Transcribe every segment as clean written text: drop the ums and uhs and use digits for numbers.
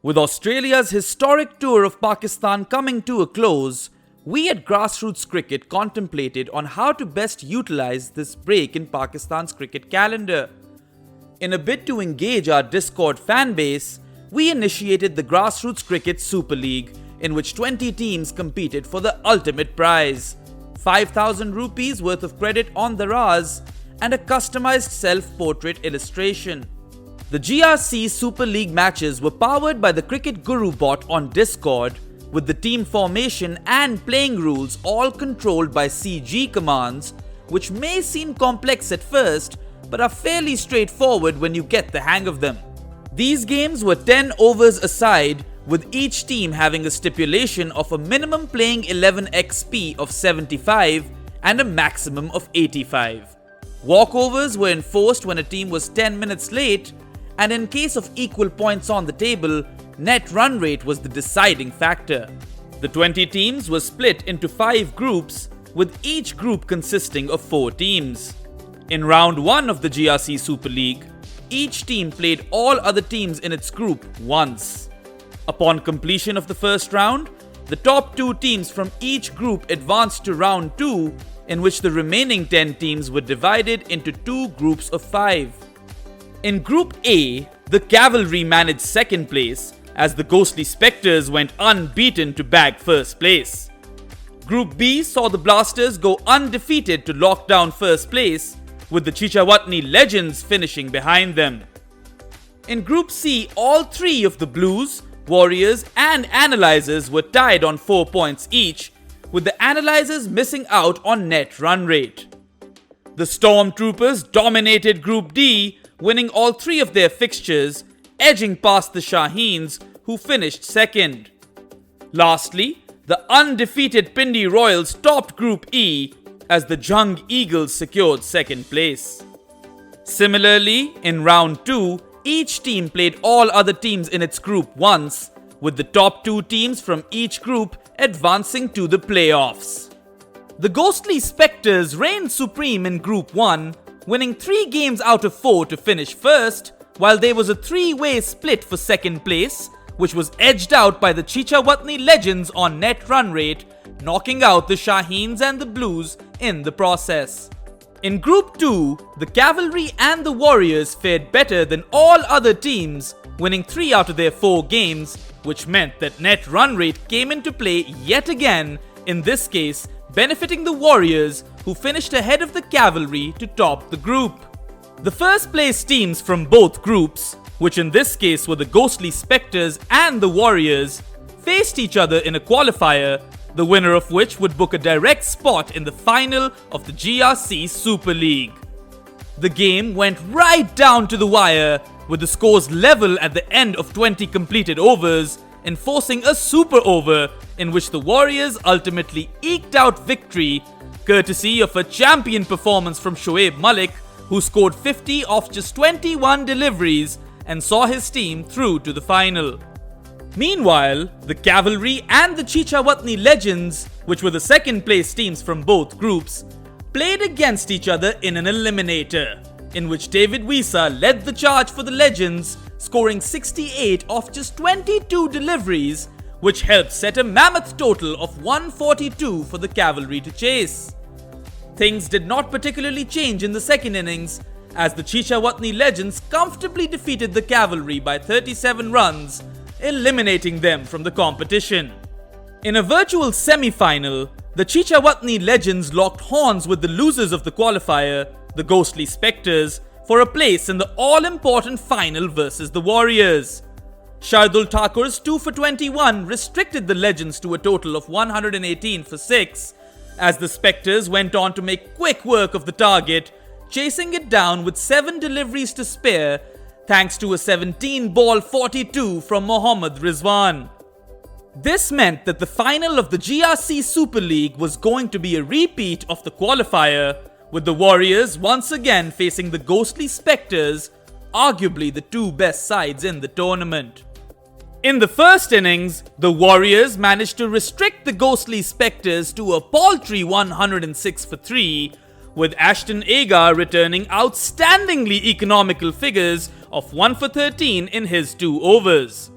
With Australia's historic tour of Pakistan coming to a close, we at Grassroots Cricket contemplated on how to best utilize this break in Pakistan's cricket calendar. In a bid to engage our Discord fanbase, we initiated the Grassroots Cricket Super League, in which 20 teams competed for the ultimate prize, 5,000 rupees worth of credit on the Raz and a customized self-portrait illustration. The GRC Super League matches were powered by the Cricket Guru bot on Discord, with the team formation and playing rules all controlled by CG commands, which may seem complex at first, but are fairly straightforward when you get the hang of them. These games were 10 overs aside, with each team having a stipulation of a minimum playing 11 XP of 75 and a maximum of 85. Walkovers were enforced when a team was 10 minutes late, and in case of equal points on the table, net run rate was the deciding factor. The 20 teams were split into 5 groups, with each group consisting of 4 teams. In round 1 of the GRC Super League, each team played all other teams in its group once. Upon completion of the first round, the top 2 teams from each group advanced to round 2, in which the remaining 10 teams were divided into 2 groups of 5. In Group A, the Cavalry managed second place, as the Ghostly Spectres went unbeaten to bag first place. Group B saw the Blasters go undefeated to lock down first place, with the Chichawatni Legends finishing behind them. In Group C, all 3 of the Blues, Warriors and Analyzers were tied on 4 points each, with the Analyzers missing out on net run rate. The Stormtroopers dominated Group D, winning all 3 of their fixtures, edging past the Shaheens, who finished second. Lastly, the undefeated Pindi Royals topped Group E, as the Jung Eagles secured second place. Similarly, in round 2, each team played all other teams in its group once, with the top 2 teams from each group advancing to the playoffs. The Ghostly Spectres reigned supreme in Group 1, winning 3 games out of 4 to finish first, while there was a 3-way split for second place, which was edged out by the Chichawatni Legends on net run rate, knocking out the Shaheens and the Blues in the process. In Group 2, the Cavalry and the Warriors fared better than all other teams, winning 3 out of their 4 games, which meant that net run rate came into play yet again, in this case benefiting the Warriors, who finished ahead of the Cavalry to top the group. The first place teams from both groups, which in this case were the Ghostly Spectres and the Warriors, faced each other in a qualifier, the winner of which would book a direct spot in the final of the GRC Super League. The game went right down to the wire, with the scores level at the end of 20 completed overs, enforcing a super over in which the Warriors ultimately eked out victory, courtesy of a champion performance from Shoaib Malik, who scored 50 off just 21 deliveries and saw his team through to the final. Meanwhile, the Cavalry and the Chichawatni Legends, which were the second place teams from both groups, played against each other in an eliminator, in which David Wisa led the charge for the Legends, scoring 68 off just 22 deliveries, which helped set a mammoth total of 142 for the Cavalry to chase. Things did not particularly change in the second innings, as the Chichawatni Legends comfortably defeated the Cavalry by 37 runs, eliminating them from the competition. In a virtual semi-final, the Chichawatni Legends locked horns with the losers of the qualifier, the Ghostly Spectres, for a place in the all-important final versus the Warriors. Shardul Thakur's 2 for 21 restricted the Legends to a total of 118 for 6, as the Spectres went on to make quick work of the target, chasing it down with 7 deliveries to spare, thanks to a 17-ball 42 from Mohammad Rizwan. This meant that the final of the GRC Super League was going to be a repeat of the qualifier, with the Warriors once again facing the Ghostly Spectres, arguably the 2 best sides in the tournament. In the first innings, the Warriors managed to restrict the Ghostly Spectres to a paltry 106 for 3, with Ashton Agar returning outstandingly economical figures of 1 for 13 in his 2 overs.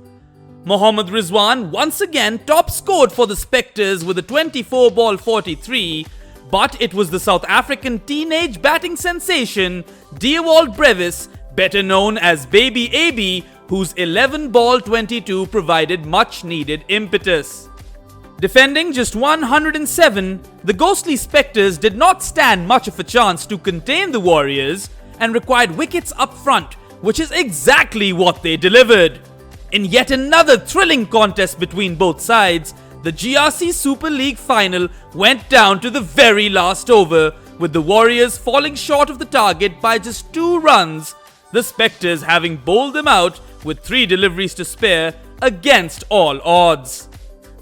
Mohammad Rizwan once again top scored for the Spectres with a 24-ball 43, but it was the South African teenage batting sensation Dewald Brevis, better known as Baby AB, whose 11-ball 22 provided much-needed impetus. Defending just 107, the ghostly Spectres did not stand much of a chance to contain the Warriors and required wickets up front, which is exactly what they delivered. In yet another thrilling contest between both sides, the GRC Super League final went down to the very last over, with the Warriors falling short of the target by just 2 runs, the Spectres having bowled them out with 3 deliveries to spare against all odds.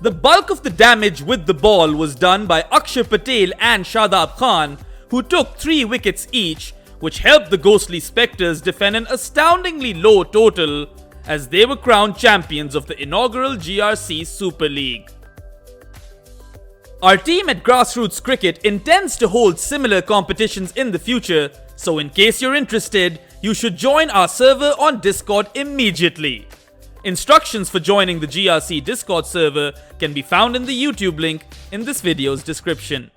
The bulk of the damage with the ball was done by Akshar Patel and Shadab Khan, who took 3 wickets each, which helped the ghostly Spectres defend an astoundingly low total, as they were crowned champions of the inaugural GRC Super League. Our team at Grassroots Cricket intends to hold similar competitions in the future, so in case you're interested, you should join our server on Discord immediately. Instructions for joining the GRC Discord server can be found in the YouTube link in this video's description.